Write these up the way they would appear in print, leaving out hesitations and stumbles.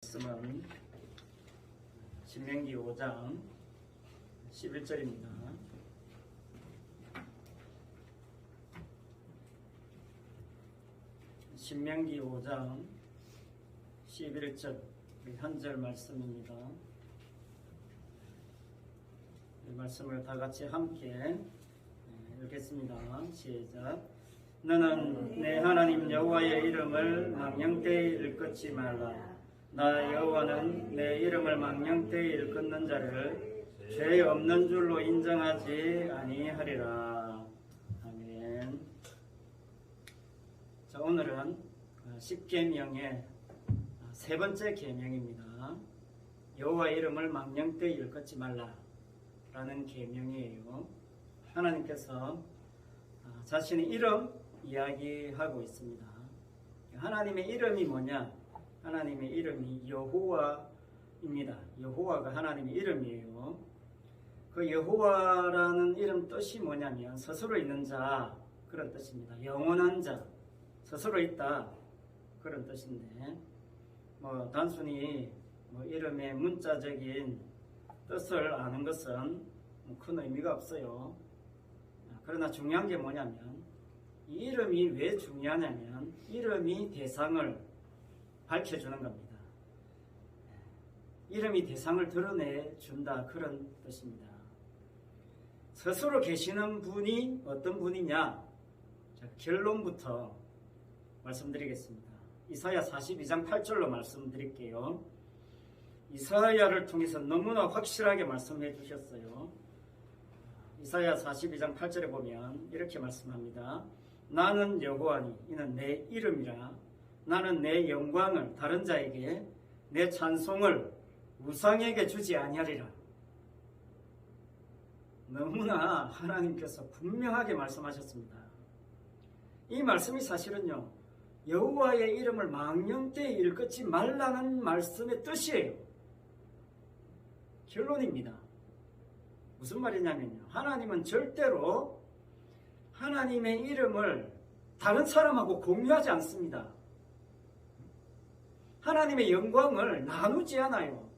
말씀은 신명기 5장 11절입니다. 신명기 5장 11절 한절 말씀입니다. 이 말씀을 다 같이 함께 읽겠습니다. 시작. 너는 내 하나님 여호와의 이름을 망령되이 일컫지 말라. 나 여호와는 내 이름을 망령되이 일컫는 자를 죄 없는 줄로 인정하지 아니하리라. 아멘. 자, 오늘은 십계명의 세 번째 계명입니다. 여호와의 이름을 망령되이 일컫지 말라 라는 계명이에요. 하나님께서 자신의 이름 이야기하고 있습니다. 하나님의 이름이 뭐냐? 하나님의 이름이 여호와입니다. 여호와가 하나님의 이름이에요. 그 여호와라는 이름 뜻이 뭐냐면 스스로 있는 자 그런 뜻입니다. 영원한 자, 스스로 있다 그런 뜻인데 단순히 이름의 문자적인 뜻을 아는 것은 큰 의미가 없어요. 그러나 중요한 게 뭐냐면 이 이름이 왜 중요하냐면 이름이 대상을 밝혀주는 겁니다. 이름이 대상을 드러내준다 그런 뜻입니다. 스스로 계시는 분이 어떤 분이냐? 자, 결론부터 말씀드리겠습니다. 이사야 42장 8절로 말씀드릴게요. 이사야를 통해서 너무나 확실하게 말씀해 주셨어요. 이사야 42장 8절에 보면 이렇게 말씀합니다. 나는 여호와니 이는 내 이름이라. 나는 내 영광을 다른 자에게 내 찬송을 우상에게 주지 아니하리라. 너무나 하나님께서 분명하게 말씀하셨습니다. 이 말씀이 사실은요 여호와의 이름을 망령되이 일컫지 말라는 말씀의 뜻이에요. 결론입니다. 무슨 말이냐면요 하나님은 절대로 하나님의 이름을 다른 사람하고 공유하지 않습니다. 하나님의 영광을 나누지 않아요.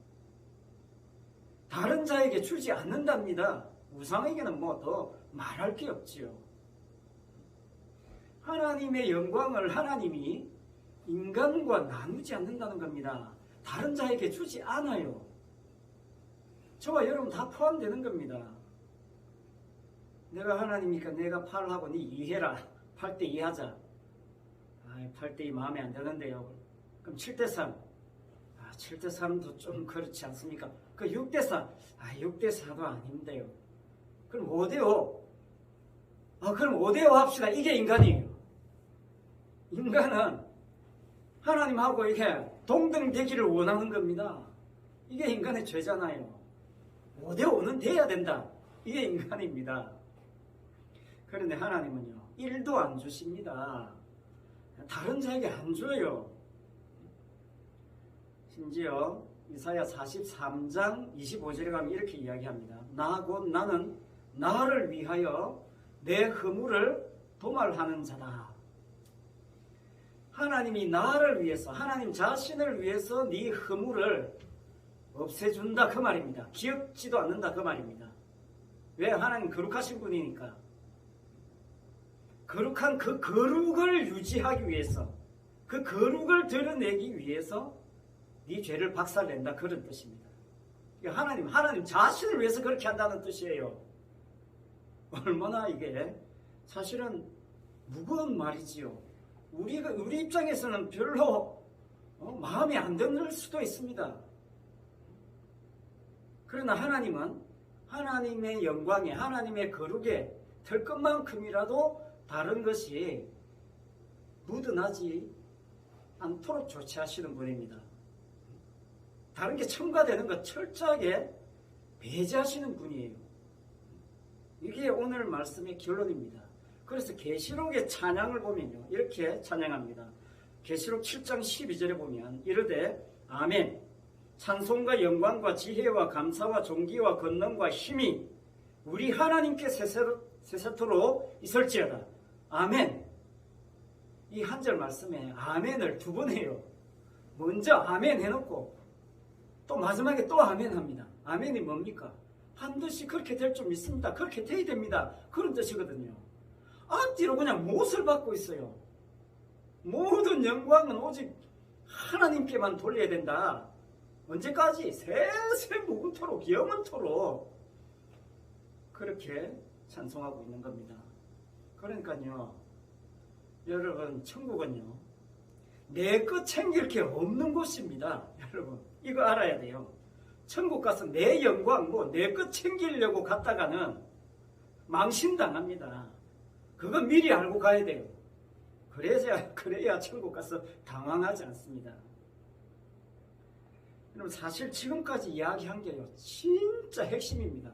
다른 자에게 주지 않는답니다. 우상에게는 더 말할 게 없지요. 하나님의 영광을 하나님이 인간과 나누지 않는다는 겁니다. 다른 자에게 주지 않아요. 저와 여러분 다 포함되는 겁니다. 내가 하나님이니까 내가 8하고 네 2해라. 8대 2 하자. 8대 2 마음에 안 드는데요. 그럼 7대 3. 7대 3도 좀 그렇지 않습니까? 그 6대 4. 6대 4도 아닌데요. 그럼 5대 5. 그럼 5대 5 합시다. 이게 인간이에요. 인간은 하나님하고 이렇게 동등되기를 원하는 겁니다. 이게 인간의 죄잖아요. 5대 5는 돼야 된다. 이게 인간입니다. 그런데 하나님은요 1도 안 주십니다. 다른 자에게 안 줘요. 심지어 이사야 43장 25절에 가면 이렇게 이야기합니다. 나 곧 나는 나를 위하여 내 허물을 도말하는 자다. 하나님이 나를 위해서 하나님 자신을 위해서 네 허물을 없애준다 그 말입니다. 기억지도 않는다 그 말입니다. 왜? 하나님 거룩하신 분이니까. 거룩한 그 거룩을 유지하기 위해서 그 거룩을 드러내기 위해서 네 죄를 박살낸다 그런 뜻입니다. 하나님 자신을 위해서 그렇게 한다는 뜻이에요. 얼마나 이게 사실은 무거운 말이지요. 우리 입장에서는 별로 마음에 안 드는 수도 있습니다. 그러나 하나님은 하나님의 영광에 하나님의 거룩에 될 것만큼이라도 다른 것이 묻어나지 않도록 조치하시는 분입니다. 다른 게 첨가되는 것 철저하게 배제하시는 분이에요. 이게 오늘 말씀의 결론입니다. 그래서 계시록의 찬양을 보면요 이렇게 찬양합니다. 계시록 7장 12절에 보면 이르되 아멘 찬송과 영광과 지혜와 감사와 존귀와 권능과 힘이 우리 하나님께 세세토록 있을지어다. 아멘. 이 한 절 말씀에 아멘을 두 번 해요. 먼저 아멘 해놓고 또 마지막에 또 아멘 합니다. 아멘이 뭡니까? 반드시 그렇게 될 줄 믿습니다. 그렇게 돼야 됩니다. 그런 뜻이거든요. 앞뒤로 그냥 못을 받고 있어요. 모든 영광은 오직 하나님께만 돌려야 된다. 언제까지? 세세무궁토록 영원토록 그렇게 찬송하고 있는 겁니다. 그러니까요, 여러분, 천국은요, 내 것 챙길 게 없는 곳입니다. 여러분, 이거 알아야 돼요. 천국 가서 내 영광, 내 것 챙기려고 갔다가는 망신당합니다. 그거 미리 알고 가야 돼요. 그래야 천국 가서 당황하지 않습니다. 여러분, 사실 지금까지 이야기한 게요, 진짜 핵심입니다.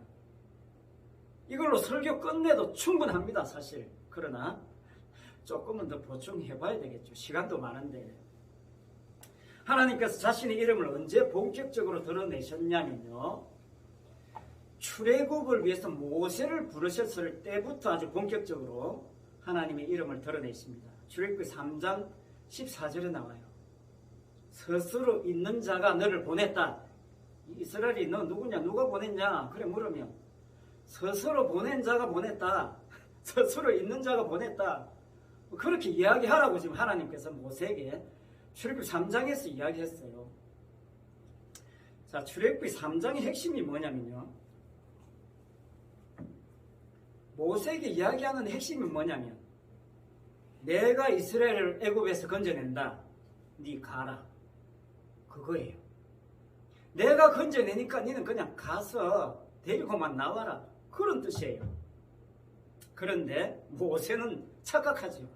이걸로 설교 끝내도 충분합니다, 사실. 그러나 조금은 더 보충해 봐야 되겠죠. 시간도 많은데. 하나님께서 자신의 이름을 언제 본격적으로 드러내셨냐면요, 출애굽을 위해서 모세를 부르셨을 때부터 아주 본격적으로 하나님의 이름을 드러내십니다. 출애굽기 3장 14절에 나와요. 스스로 있는 자가 너를 보냈다. 이스라엘이 너 누구냐? 누가 보냈냐? 그래 물으면 스스로 보낸 자가 보냈다. 스스로 있는 자가 보냈다. 그렇게 이야기하라고 지금 하나님께서 모세에게 출애굽기 3장에서 이야기했어요. 자, 출애굽기 3장의 핵심이 뭐냐면요, 모세에게 이야기하는 핵심이 뭐냐면, 내가 이스라엘을 애굽에서 건져낸다. 네 가라. 그거예요. 내가 건져내니까 너는 그냥 가서 데리고만 나와라. 그런 뜻이에요. 그런데 모세는 착각하죠.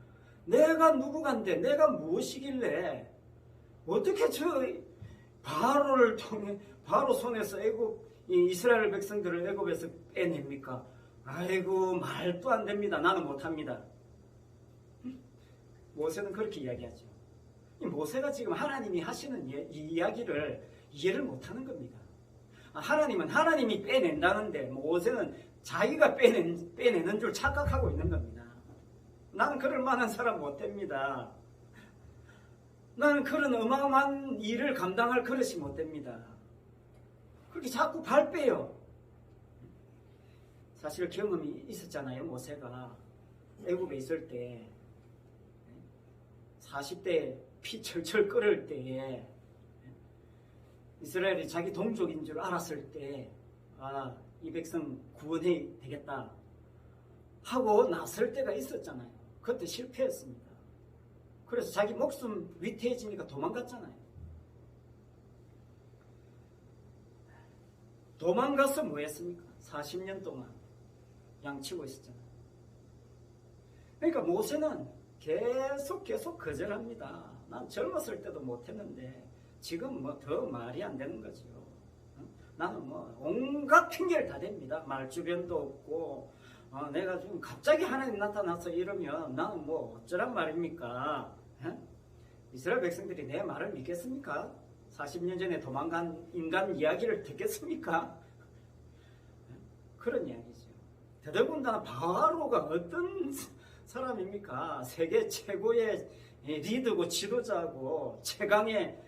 내가 누구간데, 내가 무엇이길래 어떻게 저 바로를 통해, 바로 손에서 이스라엘 백성들을 애굽에서 빼냅니까? 아이고, 말도 안 됩니다. 나는 못합니다. 모세는 그렇게 이야기하죠. 이 모세가 지금 하나님이 하시는 이 이야기를 이해를 못하는 겁니다. 하나님은 하나님이 빼낸다는데 모세는 자기가 빼내는 줄 착각하고 있는 겁니다. 나는 그럴 만한 사람 못 됩니다. 나는 그런 어마어마한 일을 감당할 그릇이 못 됩니다. 그렇게 자꾸 발 빼요. 사실 경험이 있었잖아요. 모세가 애굽에 있을 때 40대 피 철철 끓을 때에 이스라엘이 자기 동족인 줄 알았을 때, 이 백성 구원해야 되겠다 하고 나설 때가 있었잖아요. 그때 실패했습니다. 그래서 자기 목숨 위태해지니까 도망갔잖아요. 도망가서 뭐 했습니까? 40년 동안 양치고 있었잖아요. 그러니까 모세는 계속 거절합니다. 난 젊었을 때도 못했는데 지금 뭐 더 말이 안 되는 거죠. 나는 뭐 온갖 핑계를 다 댑니다. 말주변도 없고, 내가 지금 갑자기 하나님 나타나서 이러면 나는 뭐 어쩌란 말입니까? 이스라엘 백성들이 내 말을 믿겠습니까? 40년 전에 도망간 인간 이야기를 듣겠습니까? 그런 이야기죠. 더더군다나 바로가 어떤 사람입니까? 세계 최고의 리더고 지도자고 최강의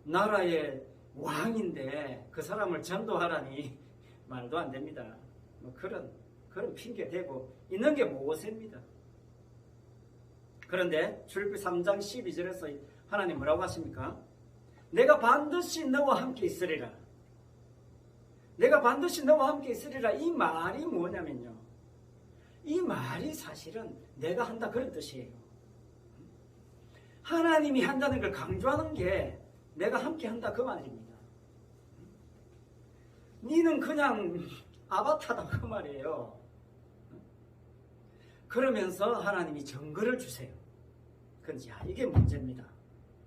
나라의 왕인데 그 사람을 전도하라니 말도 안 됩니다. 뭐 그런 핑계 대고 있는 게 모세입니다. 그런데 출애굽기 3장 12절에서 하나님 뭐라고 하십니까? 내가 반드시 너와 함께 있으리라. 내가 반드시 너와 함께 있으리라. 이 말이 뭐냐면요, 이 말이 사실은 내가 한다 그런 뜻이에요. 하나님이 한다는 걸 강조하는 게 내가 함께 한다 그 말입니다. 니는 그냥 아바타다 그 말이에요. 그러면서 하나님이 증거를 주세요. 그런지 이게 문제입니다.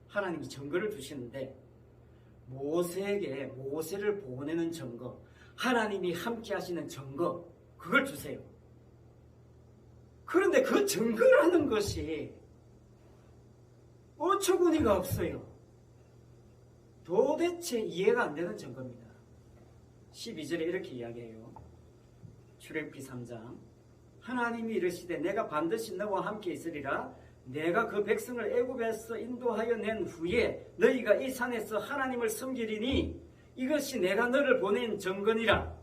하나님이 증거를 주시는데 모세에게 모세를 보내는 증거, 하나님이 함께 하시는 증거, 그걸 주세요. 그런데 그 증거라는 것이 어처구니가 없어요. 도대체 이해가 안 되는 증거입니다. 12절에 이렇게 이야기해요. 출애굽기 3장 하나님이 이르시되 내가 반드시 너와 함께 있으리라. 내가 그 백성을 애굽에서 인도하여 낸 후에 너희가 이 산에서 하나님을 섬기리니 이것이 내가 너를 보낸 증거니라.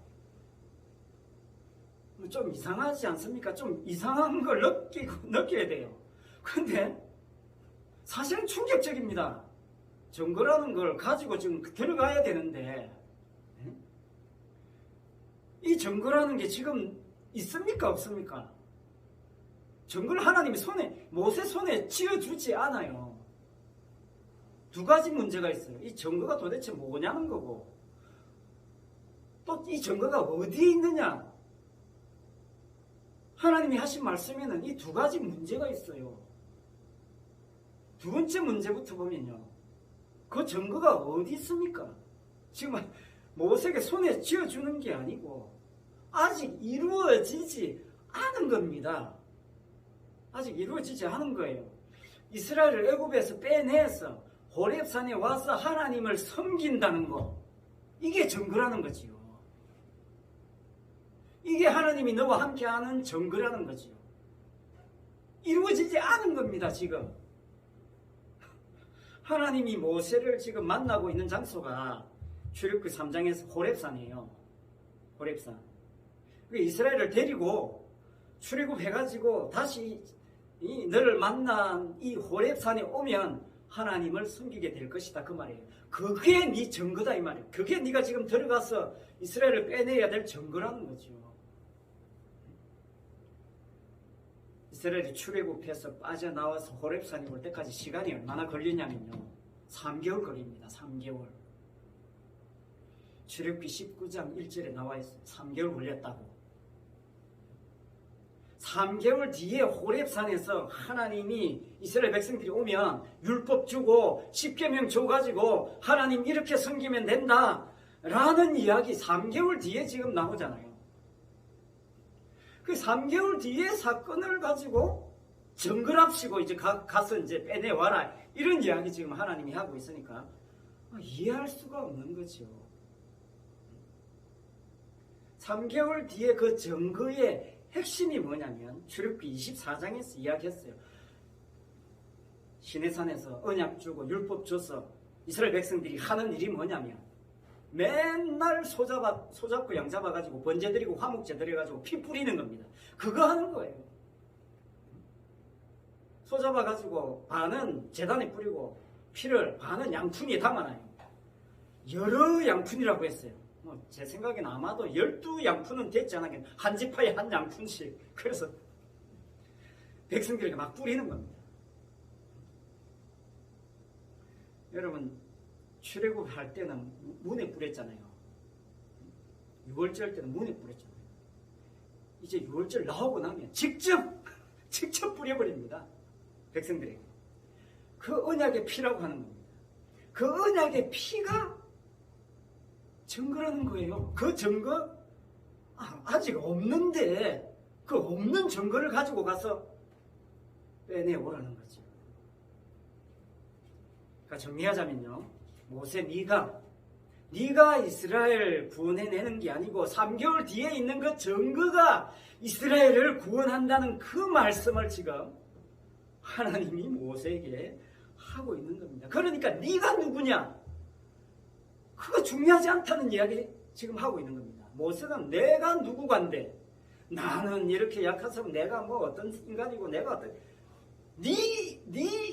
좀 이상하지 않습니까? 좀 이상한 걸 느껴야 돼요. 그런데 사실은 충격적입니다. 증거라는 걸 가지고 지금 들어가야 되는데 이 증거라는 게 지금 있습니까? 없습니까? 증거를 하나님이 모세 손에 쥐어주지 않아요. 두 가지 문제가 있어요. 이 증거가 도대체 뭐냐는 거고, 또 이 증거가 어디에 있느냐. 하나님이 하신 말씀에는 이 두 가지 문제가 있어요. 두 번째 문제부터 보면요, 그 증거가 어디 있습니까? 지금 모세에게 손에 쥐어주는 게 아니고 아직 이루어지지 않은 겁니다. 아직 이루어지지 않은 거예요. 이스라엘을 애굽에서 빼내서 호렙산에 와서 하나님을 섬긴다는 거, 이게 증거라는 거지요. 이게 하나님이 너와 함께하는 증거라는 거지요. 이루어지지 않은 겁니다. 지금 하나님이 모세를 지금 만나고 있는 장소가 출애굽기 3장에서 호렙산이에요. 호렙산. 이스라엘을 데리고 출애굽해가지고 다시 너를 만난 이 호렙산에 오면 하나님을 섬기게 될 것이다, 그 말이에요. 그게 네 증거다, 이 말이에요. 그게 네가 지금 들어가서 이스라엘을 빼내야 될 증거라는 거죠. 이스라엘이 출애굽해서 빠져나와서 호렙산에 올 때까지 시간이 얼마나 걸리냐면요, 3개월 걸립니다. 3개월. 출애굽기 19장 1절에 나와 있어요. 3개월 걸렸다고. 3개월 뒤에 호렙산에서 하나님이 이스라엘 백성들이 오면 율법 주고 십계명 줘가지고 하나님 이렇게 섬기면 된다 라는 이야기 3개월 뒤에 지금 나오잖아요. 그 3개월 뒤에 사건을 가지고 정글합시고 이제 가서 이제 빼내와라, 이런 이야기 지금 하나님이 하고 있으니까 이해할 수가 없는 거죠. 3개월 뒤에 그 증거의 핵심이 뭐냐면 출애굽기 24장에서 이야기했어요. 시내산에서 언약 주고 율법 줘서 이스라엘 백성들이 하는 일이 뭐냐면 맨날 소잡고 양 잡아가지고 번제 드리고 화목제 드려가지고 피 뿌리는 겁니다. 그거 하는 거예요. 소 잡아가지고 반은 제단에 뿌리고 피를 반은 양푼에 담아놔요. 여러 양푼이라고 했어요. 제 생각엔 아마도 12양푼은 됐지 않았겠나. 한 지파에 한 양푼씩. 그래서 백성들에게 막 뿌리는 겁니다. 여러분, 출애굽할 때는 문에 뿌렸잖아요. 6월절 때는 문에 뿌렸잖아요. 이제 6월절 나오고 나면 직접 뿌려버립니다. 백성들에게. 그 언약의 피라고 하는 겁니다. 그 언약의 피가 증거라는 거예요. 그 증거 아직 없는데 그 없는 증거를 가지고 가서 빼내오라는 거죠. 그러니까 정리하자면요, 모세 네가 이스라엘 구원해내는 게 아니고 3개월 뒤에 있는 그 증거가 이스라엘을 구원한다는 그 말씀을 지금 하나님이 모세에게 하고 있는 겁니다. 그러니까 네가 누구냐? 그거 중요하지 않다는 이야기 지금 하고 있는 겁니다. 모세는 내가 누구간데, 나는 이렇게 약한 사람, 내가 뭐 어떤 인간이고 내가 어떤, 네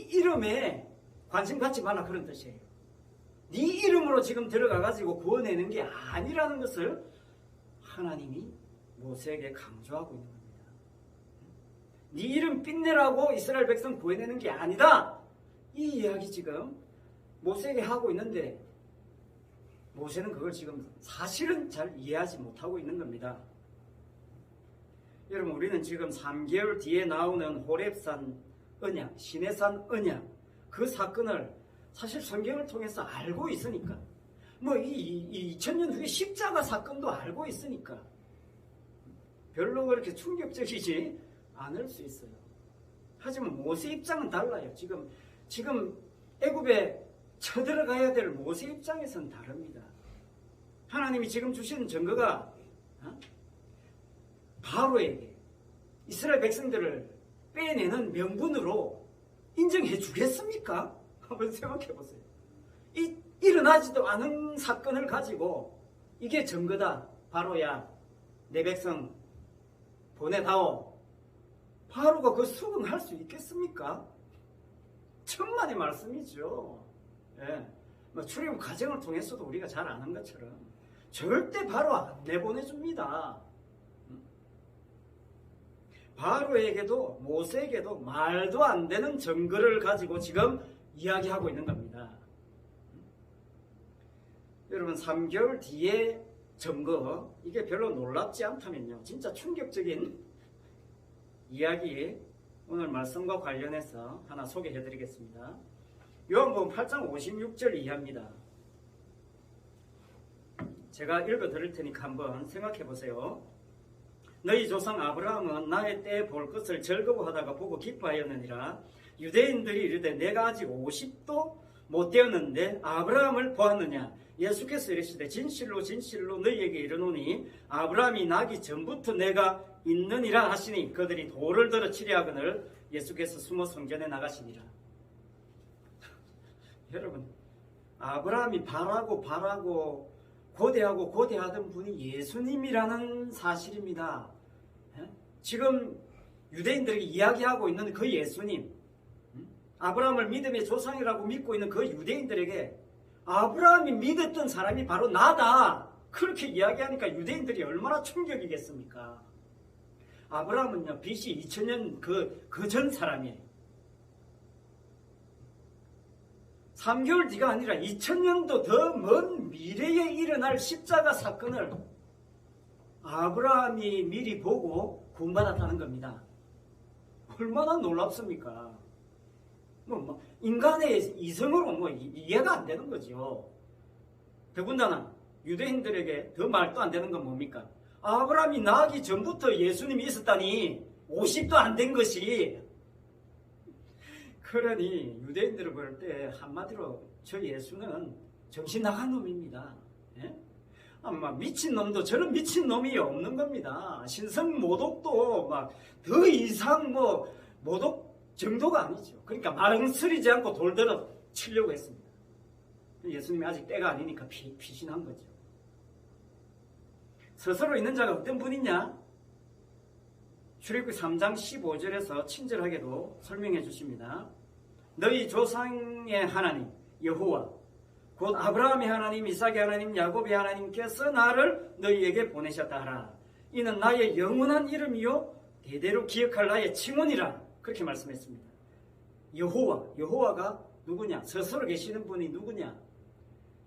이름에 관심 갖지 말라, 그런 뜻이에요. 네 이름으로 지금 들어가가지고 구원내는 게 아니라는 것을 하나님이 모세에게 강조하고 있는 겁니다. 네 이름 빛내라고 이스라엘 백성 구해내는 게 아니다, 이 이야기 지금 모세에게 하고 있는데 모세는 그걸 지금 사실은 잘 이해하지 못하고 있는 겁니다. 여러분, 우리는 지금 3개월 뒤에 나오는 호렙산 언약, 시내산 언약, 그 사건을 사실 성경을 통해서 알고 있으니까, 뭐 이 2000년 후에 십자가 사건도 알고 있으니까 별로 그렇게 충격적이지 않을 수 있어요. 하지만 모세 입장은 달라요. 지금 애굽에 쳐들어가야 될 모세 입장에서는 다릅니다. 하나님이 지금 주시는 증거가 바로에게 이스라엘 백성들을 빼내는 명분으로 인정해 주겠습니까? 한번 생각해 보세요. 일어나지도 않은 사건을 가지고 이게 증거다. 바로야 내 백성 보내다오. 바로가 그 수긍할 수 있겠습니까? 천만의 말씀이죠. 예. 뭐 출애굽 과정을 통해서도 우리가 잘 아는 것처럼 절대 바로 안 내보내줍니다. 바로에게도 모세에게도 말도 안 되는 증거를 가지고 지금 이야기하고 있는 겁니다. 여러분 3개월 뒤에 증거 이게 별로 놀랍지 않다면요. 진짜 충격적인 이야기 오늘 말씀과 관련해서 하나 소개해 드리겠습니다. 요한복음 8장 56절 이하입니다. 제가 읽어 드릴 테니까 한번 생각해 보세요. 너희 조상 아브라함은 나의 때에 볼 것을 즐거워하다가 보고 기뻐하였느니라. 유대인들이 이르되 내가 아직 50도 못 되었는데 아브라함을 보았느냐. 예수께서 이르시되 진실로 진실로 너희에게 이르노니 아브라함이 나기 전부터 내가 있느니라 하시니 그들이 돌을 들어 치려 하거늘 예수께서 숨어 성전에 나가시니라. 여러분 아브라함이 바라고 고대하고 고대하던 분이 예수님이라는 사실입니다. 지금 유대인들에게 이야기하고 있는 그 예수님, 아브라함을 믿음의 조상이라고 믿고 있는 그 유대인들에게 아브라함이 믿었던 사람이 바로 나다. 그렇게 이야기하니까 유대인들이 얼마나 충격이겠습니까? 아브라함은요, BC 2000년 그 전 사람이에요. 3개월 뒤가 아니라 2000년도 더 먼 미래에 일어날 십자가 사건을 아브라함이 미리 보고 구원받았다는 겁니다. 얼마나 놀랍습니까? 인간의 이성으로 이해가 안 되는 거죠. 더군다나 유대인들에게 더 말도 안 되는 건 뭡니까? 아브라함이 나기 전부터 예수님이 있었다니 50도 안 된 것이. 그러니 유대인들을 볼 때 한마디로 저 예수는 정신 나간 놈입니다. 예? 아마 미친 놈도 저런 미친 놈이 없는 겁니다. 신성 모독도 막 더 이상 모독 정도가 아니죠. 그러니까 망설이지 않고 돌들어 치려고 했습니다. 예수님이 아직 때가 아니니까 피신한 거죠. 스스로 있는 자가 어떤 분이냐? 출애굽기 3장 15절에서 친절하게도 설명해 주십니다. 너희 조상의 하나님 여호와 곧 아브라함의 하나님 이삭의 하나님 야곱의 하나님께서 나를 너희에게 보내셨다 하라. 이는 나의 영원한 이름이요 대대로 기억할 나의 칭언이라. 그렇게 말씀했습니다. 여호와가 누구냐? 스스로 계시는 분이 누구냐?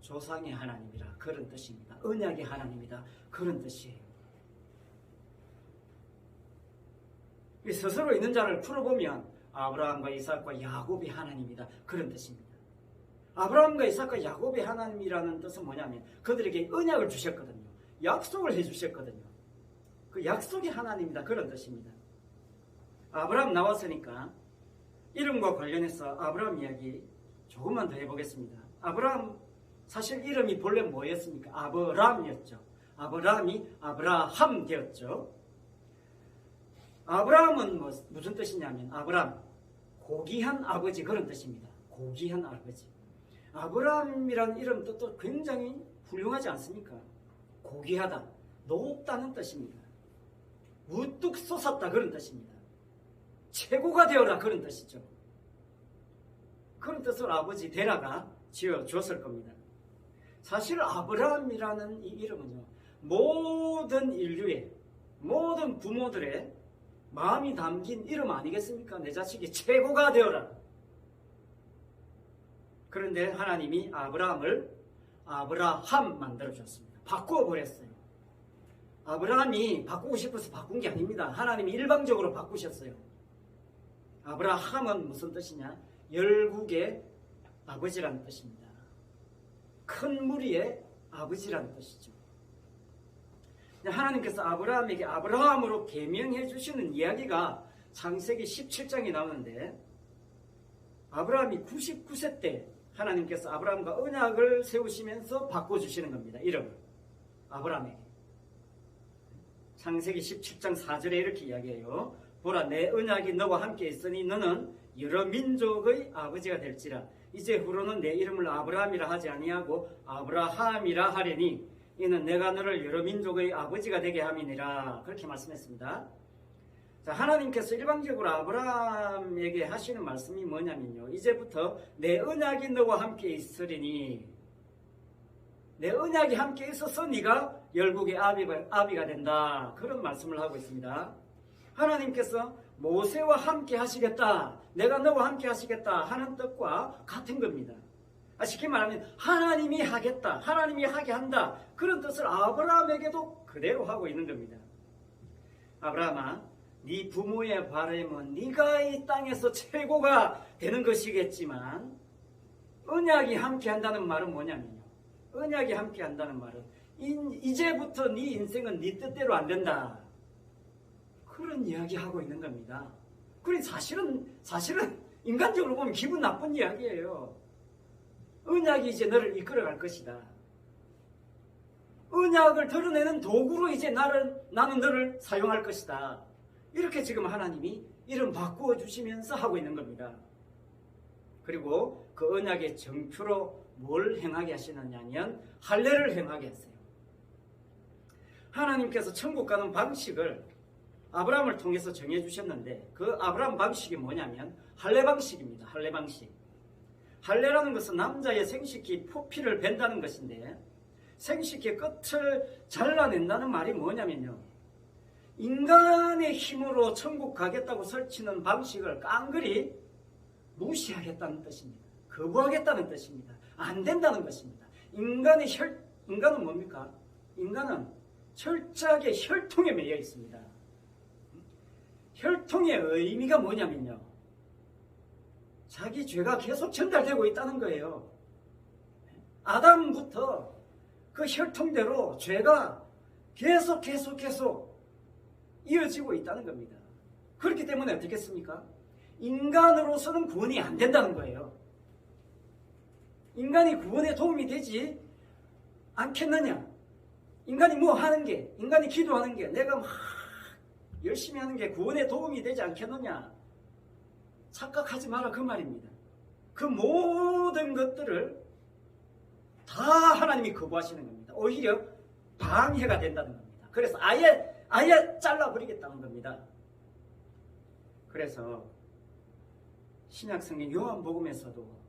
조상의 하나님이라. 그런 뜻입니다. 언약의 하나님이다. 그런 뜻이에요. 스스로 있는 자를 풀어보면 아브라함과 이삭과 야곱의 하나님이다. 그런 뜻입니다. 아브라함과 이삭과 야곱의 하나님이라는 뜻은 뭐냐면 그들에게 언약을 주셨거든요. 약속을 해주셨거든요. 그 약속의 하나님이다. 그런 뜻입니다. 아브라함 나왔으니까 이름과 관련해서 아브라함 이야기 조금만 더 해보겠습니다. 아브라함 사실 이름이 본래 뭐였습니까? 아브람이었죠. 아브라함이 아브라함 되었죠. 아브라함은 무슨 뜻이냐면 아브람 고귀한 아버지 그런 뜻입니다. 고귀한 아버지. 아브라함이라는 이름 뜻도 굉장히 훌륭하지 않습니까? 고귀하다, 높다는 뜻입니다. 우뚝 솟았다 그런 뜻입니다. 최고가 되어라 그런 뜻이죠. 그런 뜻으로 아버지 데라가 지어줬을 겁니다. 사실 아브라함이라는 이 이름은요, 모든 인류의 모든 부모들의 마음이 담긴 이름 아니겠습니까? 내 자식이 최고가 되어라. 그런데 하나님이 아브라함을 아브라함 만들어줬습니다. 바꿔버렸어요. 아브라함이 바꾸고 싶어서 바꾼 게 아닙니다. 하나님이 일방적으로 바꾸셨어요. 아브라함은 무슨 뜻이냐? 열국의 아버지라는 뜻입니다. 큰 무리의 아버지라는 뜻이죠. 하나님께서 아브라함에게 아브라함으로 계명해 주시는 이야기가 창세기 17장에 나오는데 아브라함이 99세 때 하나님께서 아브라함과 언약을 세우시면서 바꿔주시는 겁니다. 이름을 아브라함에게. 창세기 17장 4절에 이렇게 이야기해요. 보라 내 언약이 너와 함께 있으니 너는 여러 민족의 아버지가 될지라. 이제 후로는 내 이름을 아브라함이라 하지 아니하고 아브라함이라 하려니 이는 내가 너를 여러 민족의 아버지가 되게 함이니라. 그렇게 말씀했습니다. 자, 하나님께서 일방적으로 아브라함에게 하시는 말씀이 뭐냐면요, 이제부터 내 언약이 너와 함께 있으리니, 내 언약이 함께 있어서 네가 열국의 아비가 된다. 그런 말씀을 하고 있습니다. 하나님께서 모세와 함께 하시겠다, 내가 너와 함께 하시겠다 하는 뜻과 같은 겁니다. 쉽게 말하면 하나님이 하겠다, 하나님이 하게 한다, 그런 뜻을 아브라함에게도 그대로 하고 있는 겁니다. 아브라함아, 네 부모의 바람은 네가 이 땅에서 최고가 되는 것이겠지만, 언약이 함께 한다는 말은 뭐냐면요, 언약이 함께 한다는 말은 이제부터 네 인생은 네 뜻대로 안 된다, 그런 이야기 하고 있는 겁니다. 그래, 사실은 인간적으로 보면 기분 나쁜 이야기예요. 언약이 이제 너를 이끌어갈 것이다. 언약을 드러내는 도구로 이제 나는 너를 사용할 것이다. 이렇게 지금 하나님이 이름 바꾸어 주시면서 하고 있는 겁니다. 그리고 그 언약의 정표로 뭘 행하게 하시느냐면 할례를 행하게 했어요. 하나님께서 천국 가는 방식을 아브라함을 통해서 정해주셨는데, 그 아브라함 방식이 뭐냐면 할례 방식입니다. 할례 방식. 할례라는 것은 남자의 생식기 포피를 벤다는 것인데, 생식기의 끝을 잘라낸다는 말이 뭐냐면요, 인간의 힘으로 천국 가겠다고 설치는 방식을 깡그리 무시하겠다는 뜻입니다. 거부하겠다는 뜻입니다. 안 된다는 것입니다. 인간은 뭡니까? 인간은 철저하게 혈통에 매여 있습니다. 혈통의 의미가 뭐냐면요, 자기 죄가 계속 전달되고 있다는 거예요. 아담부터 그 혈통대로 죄가 계속 이어지고 있다는 겁니다. 그렇기 때문에 어떻겠습니까? 인간으로서는 구원이 안 된다는 거예요. 인간이 구원에 도움이 되지 않겠느냐? 인간이 뭐 하는 게, 인간이 기도하는 게, 내가 막 열심히 하는 게 구원에 도움이 되지 않겠느냐? 착각하지 마라, 그 말입니다. 그 모든 것들을 다 하나님이 거부하시는 겁니다. 오히려 방해가 된다는 겁니다. 그래서 아예 잘라버리겠다는 겁니다. 그래서 신약성경 요한복음에서도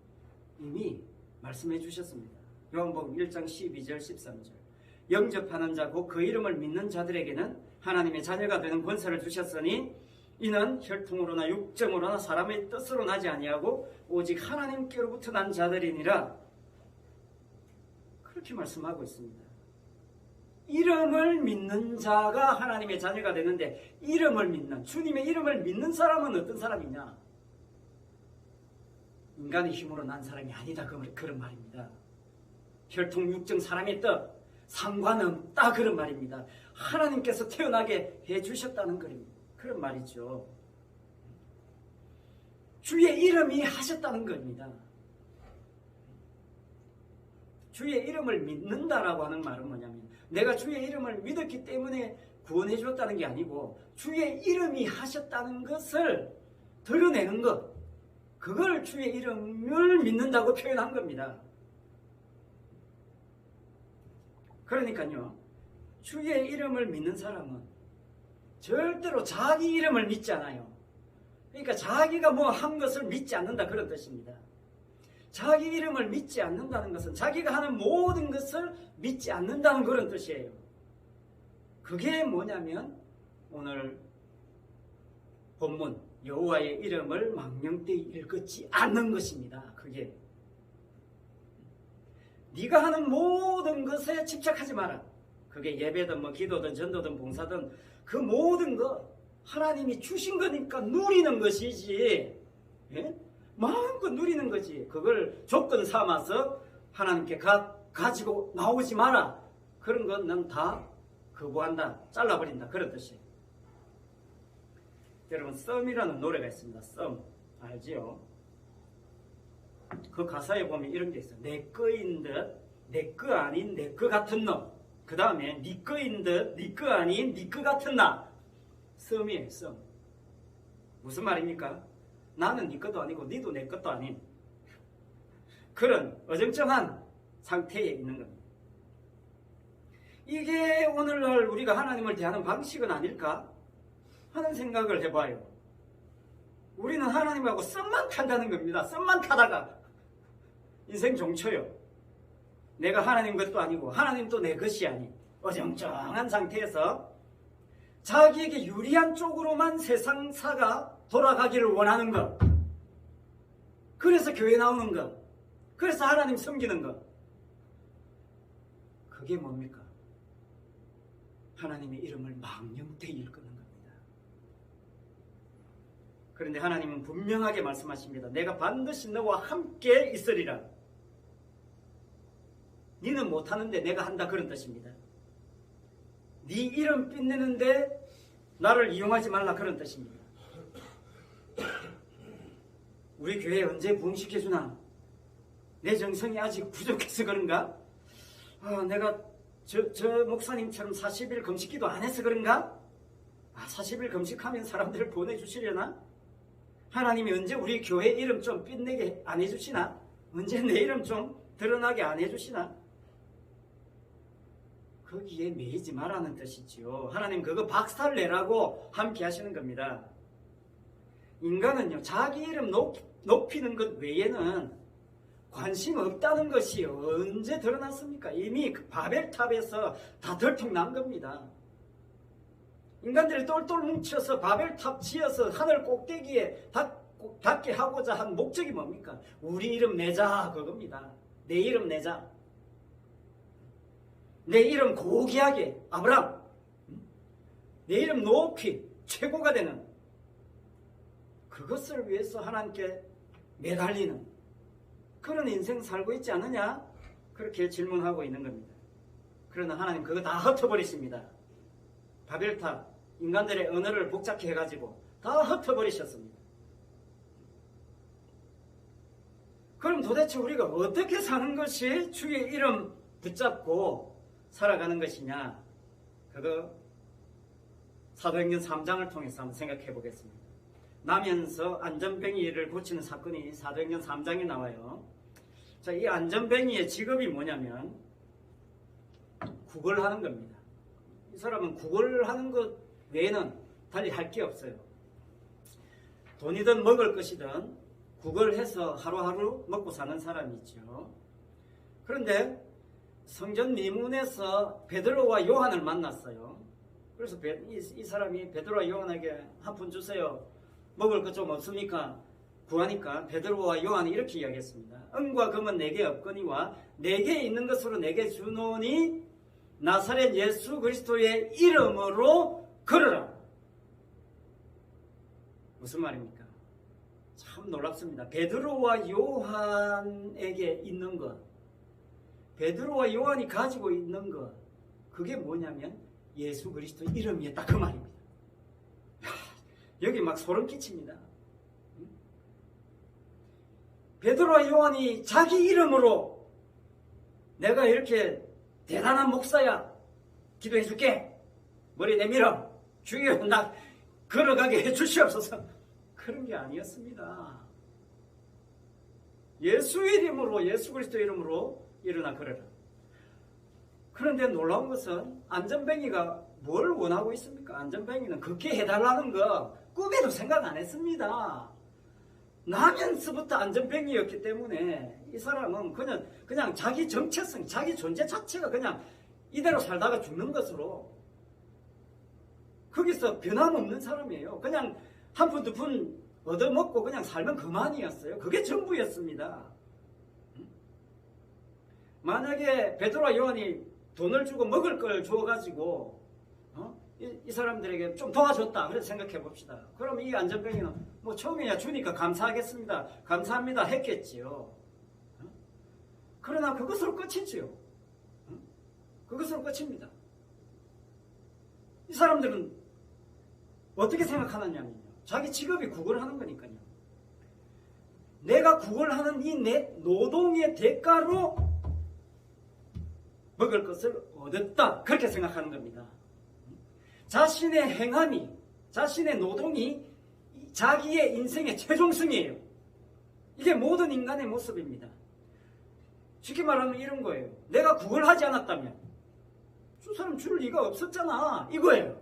이미 말씀해 주셨습니다. 요한복음 1장 12절 13절. 영접하는 자 곧 그 이름을 믿는 자들에게는 하나님의 자녀가 되는 권세를 주셨으니 이는 혈통으로나 육정으로나 사람의 뜻으로 나지 아니하고 오직 하나님께로부터 난 자들이니라. 그렇게 말씀하고 있습니다. 이름을 믿는 자가 하나님의 자녀가 되는데, 이름을 믿는, 주님의 이름을 믿는 사람은 어떤 사람이냐? 인간의 힘으로 난 사람이 아니다, 그런 말입니다. 혈통 육정 사람의 뜻 상관없다, 그런 말입니다. 하나님께서 태어나게 해주셨다는 그런 말이죠. 주의 이름이 하셨다는 겁니다. 주의 이름을 믿는다라고 하는 말은 뭐냐면, 내가 주의 이름을 믿었기 때문에 구원해 줬다는 게 아니고, 주의 이름이 하셨다는 것을 드러내는 것, 그걸 주의 이름을 믿는다고 표현한 겁니다. 그러니까요, 주의 이름을 믿는 사람은 절대로 자기 이름을 믿지 않아요. 그러니까 자기가 뭐 한 것을 믿지 않는다, 그런 뜻입니다. 자기 이름을 믿지 않는다는 것은 자기가 하는 모든 것을 믿지 않는다는 그런 뜻이에요. 그게 뭐냐면 오늘 본문 여호와의 이름을 망령되이 읽지 않는 것입니다. 그게 네가 하는 모든 것에 집착하지 마라. 그게 예배든 뭐 기도든 전도든 봉사든 그 모든 것 하나님이 주신 거니까 누리는 것이지, 예? 마음껏 누리는 거지. 그걸 조건 삼아서 하나님께 가지고 나오지 마라. 그런 건 난 다 거부한다, 잘라버린다, 그런 뜻이에요. 여러분, 썸이라는 노래가 있습니다. 썸 알지요? 그 가사에 보면 이런 게 있어요. 내 거인 듯 내 거 아닌 내 거 같은 놈. 그 다음에 네 거인 듯 네 거 아닌 네 거 같은 나. 썸이에요. 썸. 무슨 말입니까? 나는 네 것도 아니고 니도 내 것도 아닌 그런 어정쩡한 상태에 있는 겁니다. 이게 오늘날 우리가 하나님을 대하는 방식은 아닐까 하는 생각을 해봐요. 우리는 하나님하고 썸만 탄다는 겁니다. 썸만 타다가 인생 종쳐요. 내가 하나님 것도 아니고 하나님도 내 것이 아닌 어정쩡한 상태에서 자기에게 유리한 쪽으로만 세상사가 돌아가기를 원하는 것. 그래서 교회 나오는 것. 그래서 하나님 섬기는 것. 그게 뭡니까? 하나님의 이름을 망령되이 일컫는 겁니다. 그런데 하나님은 분명하게 말씀하십니다. 내가 반드시 너와 함께 있으리라. 니는 못하는데 내가 한다, 그런 뜻입니다. 네 이름 빛내는데 나를 이용하지 말라, 그런 뜻입니다. 우리 교회 언제 부흥시켜주나? 내 정성이 아직 부족해서 그런가? 내가 저 목사님처럼 40일 금식기도 안 해서 그런가? 40일 금식하면 사람들을 보내주시려나? 하나님이 언제 우리 교회 이름 좀 빛내게 안 해주시나? 언제 내 이름 좀 드러나게 안 해주시나? 거기에 매이지 말라는 뜻이지요. 하나님 그거 박살내라고 함께 하시는 겁니다. 인간은요, 자기 이름 높이는 것 외에는 관심 없다는 것이 언제 드러났습니까? 이미 그 바벨탑에서 다 들통난 겁니다. 인간들이 똘똘 뭉쳐서 바벨탑 지어서 하늘 꼭대기에 닿게 하고자 한 목적이 뭡니까? 우리 이름 내자, 그겁니다. 내 이름 내자. 내 이름 고귀하게, 아브람. 내 이름 높이 최고가 되는 그것을 위해서 하나님께 매달리는 그런 인생 살고 있지 않느냐? 그렇게 질문하고 있는 겁니다. 그러나 하나님 그거 다 흩어버리십니다. 바벨탑, 인간들의 언어를 복잡히 해가지고 다 흩어버리셨습니다. 그럼 도대체 우리가 어떻게 사는 것이 주의 이름 붙잡고 살아가는 것이냐? 그거 사도행전 3장을 통해서 한번 생각해 보겠습니다. 나면서 안전뱅이를 고치는 사건이 사도행전 3장에 나와요. 자, 이 안전뱅이의 직업이 뭐냐면 구걸하는 겁니다. 이 사람은 구걸하는 것 외에는 달리 할 게 없어요. 돈이든 먹을 것이든 구걸해서 하루하루 먹고 사는 사람이죠. 그런데 성전 미문에서 베드로와 요한을 만났어요. 그래서 이 사람이 베드로와 요한에게 한 푼 주세요. 먹을 것 좀 없습니까? 구하니까 베드로와 요한이 이렇게 이야기했습니다. 은과 금은 내게 없거니와 내게 있는 것으로 내게 주노니 나사렛 예수 그리스도의 이름으로 걸어라. 무슨 말입니까? 참 놀랍습니다. 베드로와 요한에게 있는 것, 베드로와 요한이 가지고 있는 것, 그게 뭐냐면 예수 그리스도 이름이었다, 그 말입니다. 여기 막 소름 끼칩니다. 베드로와 요한이 자기 이름으로 내가 이렇게 대단한 목사야, 기도해 줄게, 머리 내밀어, 주여 나 걸어가게 해 주시옵소서, 그런 게 아니었습니다. 예수 이름으로, 예수 그리스도 이름으로 일어나 걸어라. 그런데 놀라운 것은 안전뱅이가 뭘 원하고 있습니까? 안전뱅이는 그렇게 해달라는 거 꿈에도 생각 안 했습니다. 나면서부터 안전뱅이였기 때문에 이 사람은 그냥 자기 정체성, 자기 존재 자체가 그냥 이대로 살다가 죽는 것으로 거기서 변함없는 사람이에요. 그냥 한 푼 두 푼 얻어먹고 그냥 살면 그만이었어요. 그게 전부였습니다. 만약에 베드로와 요한이 돈을 주고 먹을 걸 줘가지고 이 사람들에게 좀 도와줬다, 그래서 생각해 봅시다. 그럼 이 안전뱅이는 뭐 처음에야 주니까 감사하겠습니다, 감사합니다 했겠지요. 그러나 그것으로 끝이지요. 그것으로 끝입니다. 이 사람들은 어떻게 생각하느냐면요, 자기 직업이 구걸하는 거니까요. 내가 구걸하는 이 내 노동의 대가로 먹을 것을 얻었다, 그렇게 생각하는 겁니다. 자신의 행함이, 자신의 노동이 자기의 인생의 최종성이에요. 이게 모든 인간의 모습입니다. 쉽게 말하면 이런 거예요. 내가 구걸하지 않았다면 저 사람 줄 리가 없었잖아, 이거예요.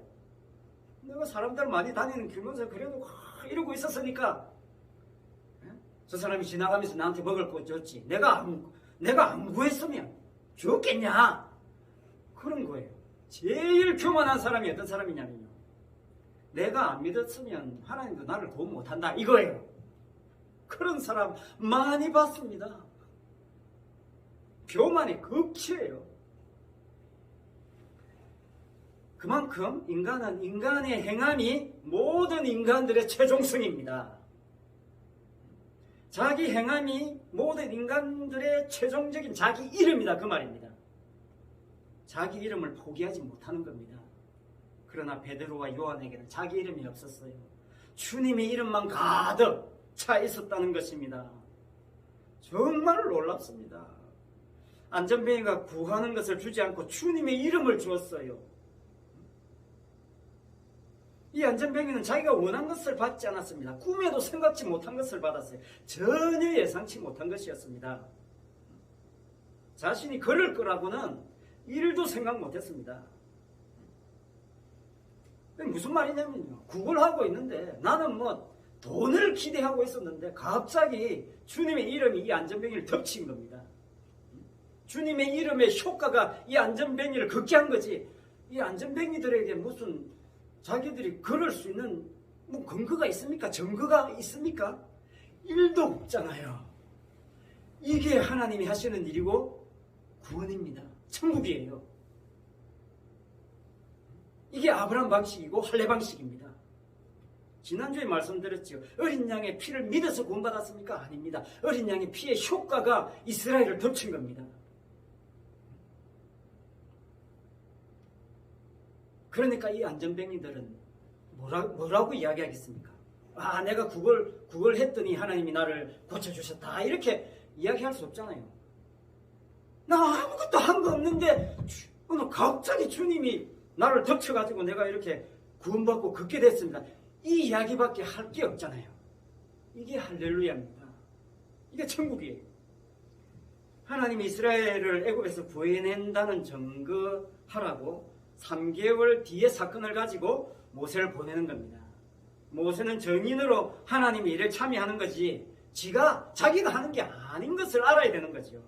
내가 사람들 많이 다니는 길면서 그래도 이러고 있었으니까 저 사람이 지나가면서 나한테 먹을 거 줬지. 내가 안 구했으면 줬겠냐? 그런 거예요. 제일 교만한 사람이 어떤 사람이냐면요, 내가 안 믿었으면 하나님도 나를 도움 못한다, 이거예요. 그런 사람 많이 봤습니다. 교만의 극치예요. 그만큼 인간은 인간의 행함이 모든 인간들의 최종성입니다. 자기 행함이 모든 인간들의 최종적인 자기 이름이다, 그 말입니다. 자기 이름을 포기하지 못하는 겁니다. 그러나 베드로와 요한에게는 자기 이름이 없었어요. 주님의 이름만 가득 차 있었다는 것입니다. 정말 놀랍습니다. 안전뱅이가 구하는 것을 주지 않고 주님의 이름을 주었어요. 이 안전뱅이는 자기가 원한 것을 받지 않았습니다. 꿈에도 생각지 못한 것을 받았어요. 전혀 예상치 못한 것이었습니다. 자신이 걸을 거라고는 1도 생각 못했습니다. 무슨 말이냐면요, 구걸하고 있는데 나는 돈을 기대하고 있었는데 갑자기 주님의 이름이 이 안전뱅이를 덮친 겁니다. 주님의 이름의 효과가 이 안전뱅이를 걷게 한 거지, 이 안전뱅이들에게 무슨 자기들이 걸을 수 있는 근거가 있습니까? 증거가 있습니까? 1도 없잖아요. 이게 하나님이 하시는 일이고 구원입니다. 천국이에요. 이게 아브라함 방식이고 할례 방식입니다. 지난주에 말씀드렸죠. 어린 양의 피를 믿어서 구원받았습니까? 아닙니다. 어린 양의 피의 효과가 이스라엘을 덮친 겁니다. 그러니까 이 안전뱅이들은 뭐라고 이야기하겠습니까? 내가 구걸했더니 하나님이 나를 고쳐주셨다, 이렇게 이야기할 수 없잖아요. 나 아무것도 한 거 없는데 오늘 갑자기 주님이 나를 덮쳐가지고 내가 이렇게 구원받고 걷게 됐습니다, 이 이야기밖에 할 게 없잖아요. 이게 할렐루야입니다. 이게 천국이에요. 하나님이 이스라엘을 애굽에서 구해낸다는 증거하라고 3개월 뒤의 사건을 가지고 모세를 보내는 겁니다. 모세는 증인으로 하나님의 일에 참여하는 거지 자기가 하는 게 아닌 것을 알아야 되는 거죠.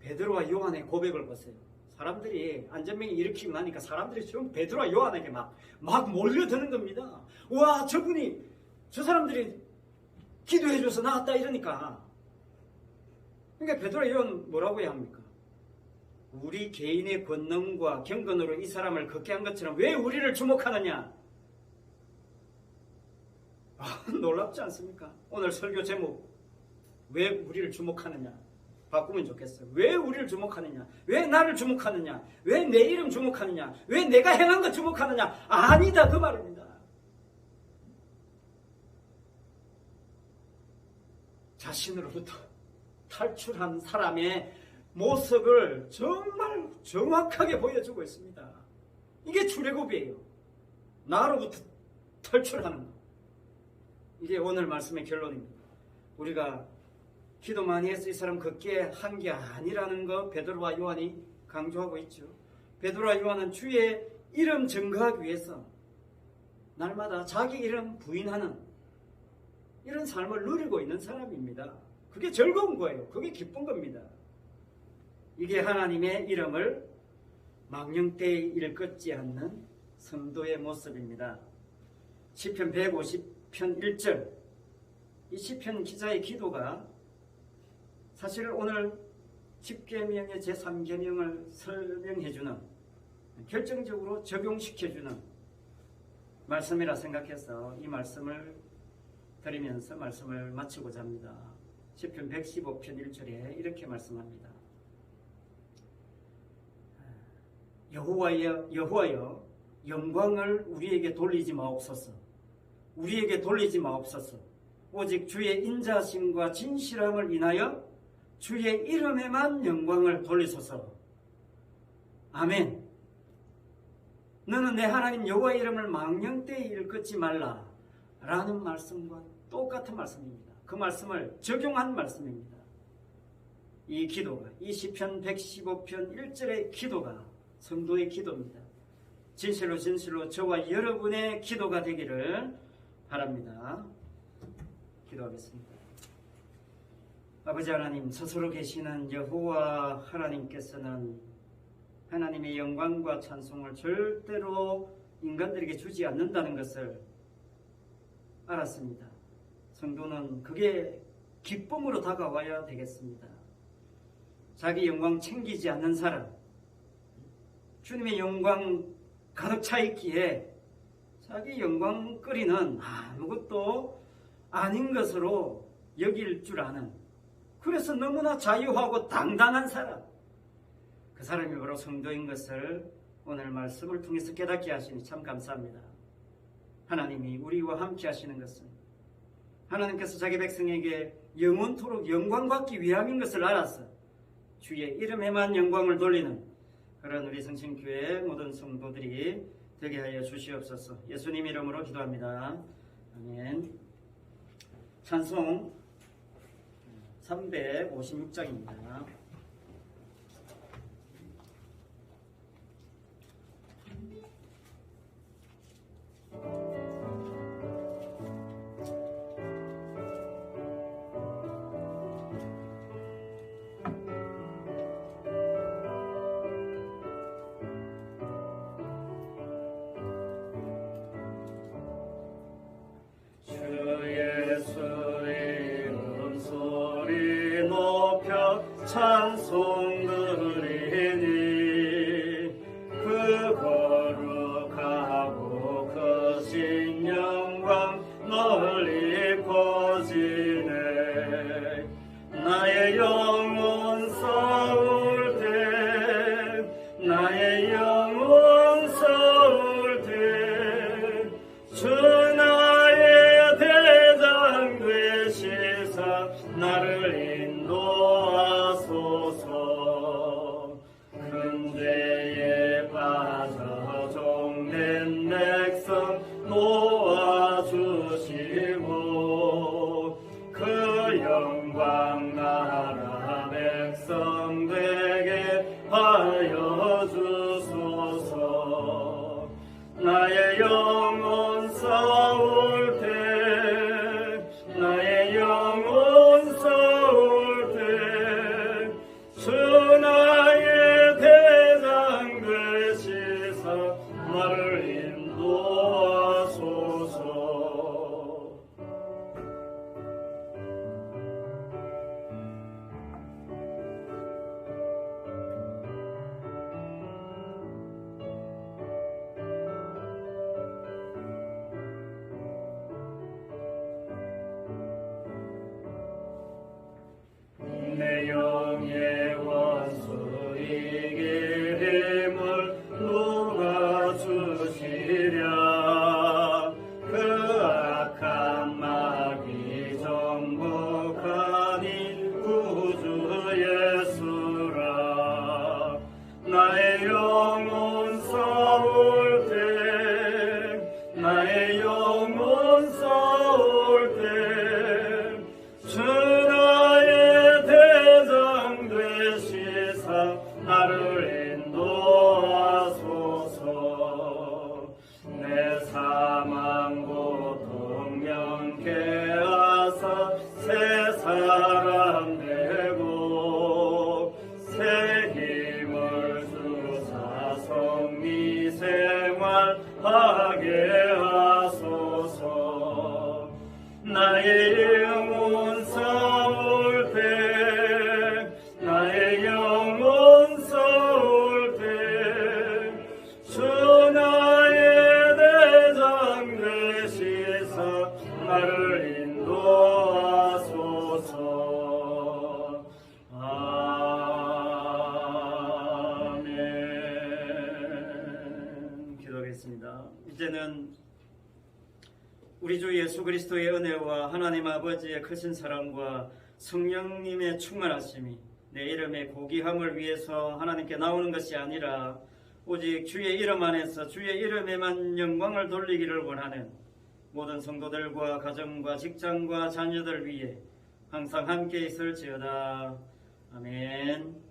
베드로와 요한의 고백을 보세요. 사람들이 안전뱅이 일으키고 나니까 사람들이 지금 베드로와 요한에게 막 몰려드는 겁니다. 와, 저 사람들이 기도해줘서 나왔다, 이러니까. 그러니까 베드로와 요한 뭐라고 해야 합니까? 우리 개인의 권능과 경건으로 이 사람을 걷게 한 것처럼 왜 우리를 주목하느냐? 놀랍지 않습니까? 오늘 설교 제목, 왜 우리를 주목하느냐? 바꾸면 좋겠어요. 왜 우리를 주목하느냐? 왜 나를 주목하느냐? 왜 내 이름 주목하느냐? 왜 내가 행한 것 주목하느냐? 아니다, 그 말입니다. 자신으로부터 탈출한 사람의 모습을 정말 정확하게 보여주고 있습니다. 이게 출애굽이에요. 나로부터 탈출하는 것. 이게 오늘 말씀의 결론입니다. 우리가 기도 많이 해서 이 사람 걷게 한 게 아니라는 거 베드로와 요한이 강조하고 있죠. 베드로와 요한은 주의 이름 증거하기 위해서 날마다 자기 이름 부인하는 이런 삶을 누리고 있는 사람입니다. 그게 즐거운 거예요. 그게 기쁜 겁니다. 이게 하나님의 이름을 망령되이 일컫지 않는 성도의 모습입니다. 시편 150편 1절, 이 시편 기자의 기도가 사실 오늘 10계명의 제3계명을 설명해주는, 결정적으로 적용시켜주는 말씀이라 생각해서 이 말씀을 드리면서 말씀을 마치고자 합니다. 시편 115편 1절에 이렇게 말씀합니다. 여호와여, 영광을 우리에게 돌리지 마옵소서. 우리에게 돌리지 마옵소서. 오직 주의 인자심과 진실함을 인하여 주의 이름에만 영광을 돌리소서. 아멘. 너는 내 하나님 여호와의 이름을 망령되이 일컫지 말라 라는 말씀과 똑같은 말씀입니다. 그 말씀을 적용한 말씀입니다. 이 기도가, 이 시편 115편 1절의 기도가 성도의 기도입니다. 진실로 진실로 저와 여러분의 기도가 되기를 바랍니다. 기도하겠습니다. 아버지 하나님, 스스로 계시는 여호와 하나님께서는 하나님의 영광과 찬송을 절대로 인간들에게 주지 않는다는 것을 알았습니다. 성도는 그게 기쁨으로 다가와야 되겠습니다. 자기 영광 챙기지 않는 사람, 주님의 영광 가득 차 있기에 자기 영광거리는 아무것도 아닌 것으로 여길 줄 아는, 그래서 너무나 자유하고 당당한 사람, 그 사람이 바로 성도인 것을 오늘 말씀을 통해서 깨닫게 하시니 참 감사합니다. 하나님이 우리와 함께 하시는 것은 하나님께서 자기 백성에게 영원토록 영광받기 위함인 것을 알아서 주의 이름에만 영광을 돌리는 그런 우리 성신교회 모든 성도들이 되게 하여 주시옵소서. 예수님 이름으로 기도합니다. 아멘. 찬송 356장입니다. 찬송 드리니 그 거룩하고 크신 영광 널리 퍼지네. 나의 영혼 싸울 때, 나의 영혼 싸울 때, 주 나의 대장 되시사 나를 인도하소서. 근대에 빠져 종된 백성 놓아주시고 그 영광 나라 백성 되게 하여 주소서. 나의 영혼 싸울 때, 나의 영혼 싸울 때, 주 나의 대장 되시사 나를 인도하소서. 내 영의 원수 이길 힘을 누가 주시랴. 그 악한 마귀 정복하니 구주 예수라. 나의 영혼 싸울 때, 나의 영혼 싸울 때, 주 나의 대장 되시사 나를 인도하소서. 내 사망 고통 명케 하사 새 사람 되고 새 힘을 주사 성리 생활하게 하소서. 나의 영혼 싸울 때, 나의 영혼 싸울 때, 주 나의 대장 되시사 나를 인도하소서. 아멘. 기도하겠습니다. 이제는 우리 주 예수 그리스도의 은혜와 하나님 아버지의 크신 사랑과 성령님의 충만하심이 내 이름의 고귀함을 위해서 하나님께 나오는 것이 아니라 오직 주의 이름 안에서 주의 이름에만 영광을 돌리기를 원하는 모든 성도들과 가정과 직장과 자녀들 위해 항상 함께 있을지어다. 아멘.